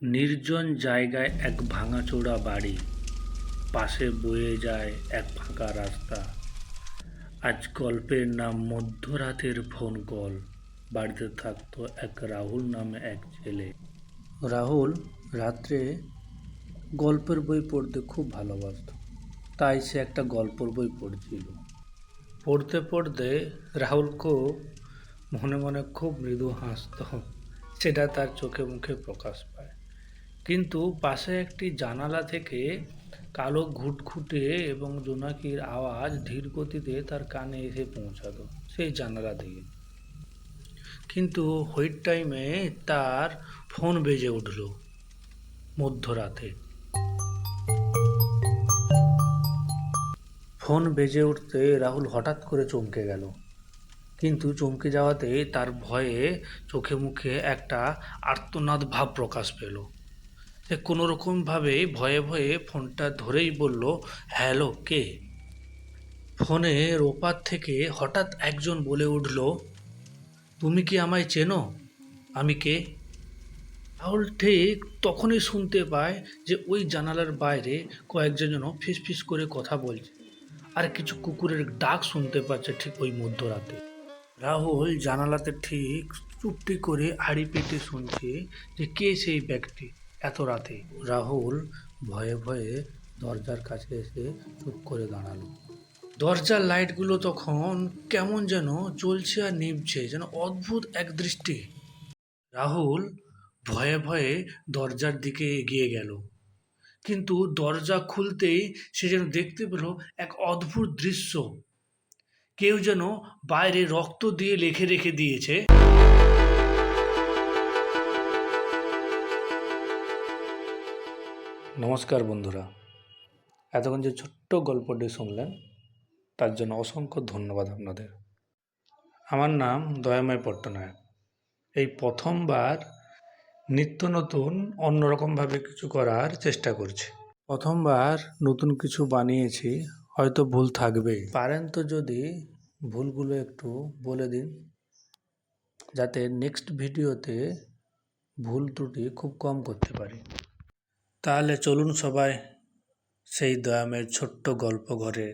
নির্জন জায়গায় এক ভাঙাচোরা বাড়ি, পাশে বয়ে যায় এক ফাঁকা রাস্তা। আজ গল্পের নাম মধ্যরাতের ফোন কল। বাড়িতে থাকতো এক রাহুল নামে এক ছেলে। রাহুল রাত্রে গল্পের বই পড়তে খুব ভালোবাসত। তাই সে একটা গল্পের বই পড়ছিল। পড়তে পড়তে রাহুল খুব মনে মনে খুব মৃদু হাসত। সেটা তার চোখে মুখে প্রকাশ পায়। কিন্তু পাশে একটি জানালা থেকে কালো ঘুটঘুটে এবং জোনাকির আওয়াজ ধীর গতিতে তার কানে এসে পৌঁছাতো সেই জানালা দিয়ে। কিন্তু হোয়াইট টাইমে তার ফোন বেজে উঠল মধ্যরাতে। ফোন বেজে উঠতে রাহুল হঠাৎ করে চমকে গেল। কিন্তু চমকে যাওয়াতে তার ভয়ে চোখে মুখে একটা আর্তনাদ ভাব প্রকাশ পেল। সে কোনো রকমভাবে ভয়ে ভয়ে ফোনটা ধরেই বলল, হ্যালো, কে? ফোনের ওপার থেকে হঠাৎ একজন বলে উঠল, তুমি কি আমায় চেনো? আমি কে? রাহুল ঠিক তখনই শুনতে পায় যে ওই জানালার বাইরে কয়েকজন যেন ফিসফিস করে কথা বলছে, আর কিছু কুকুরের ডাক শুনতে পাচ্ছে ঠিক ওই মধ্যরাতে। রাহুল জানালাতে ঠিক চুপটি করে আড়ি পেতে শুনছে যে কে সেই ব্যক্তি এত রাতে। রাহুল ভয়ে ভয়ে দরজার কাছে এসে চুপ করে দাঁড়ালো। দরজার লাইটগুলো তখন কেমন যেন জ্বলছে আর নিভছে, যেন অদ্ভুত এক দৃষ্টি। রাহুল ভয়ে ভয়ে দরজার দিকে এগিয়ে গেল। কিন্তু দরজা খুলতেই সে যেন দেখতে পেল এক অদ্ভুত দৃশ্য। কেউ যেন বাইরে রক্ত দিয়ে লিখে রেখে দিয়েছে, নমস্কার বন্ধুরা। এতক্ষণ যে ছোট্ট গল্পটি শুনলেন তার জন্য অসংখ্য ধন্যবাদ আপনাদের। আমার নাম দয়াময় পট্টনায়ক। এই প্রথমবার নিত্য নতুন অন্যরকমভাবে কিছু করার চেষ্টা করছি। প্রথমবার নতুন কিছু বানিয়েছি, হয়তো ভুল থাকবে। পারেন তো যদি ভুলগুলো একটু বলে দিন, যাতে নেক্সট ভিডিওতে ভুল ত্রুটি খুব কম করতে পারি। তাহলে চলুন সবাই সেই দয়াময়ের ছোট্ট গল্প ঘরে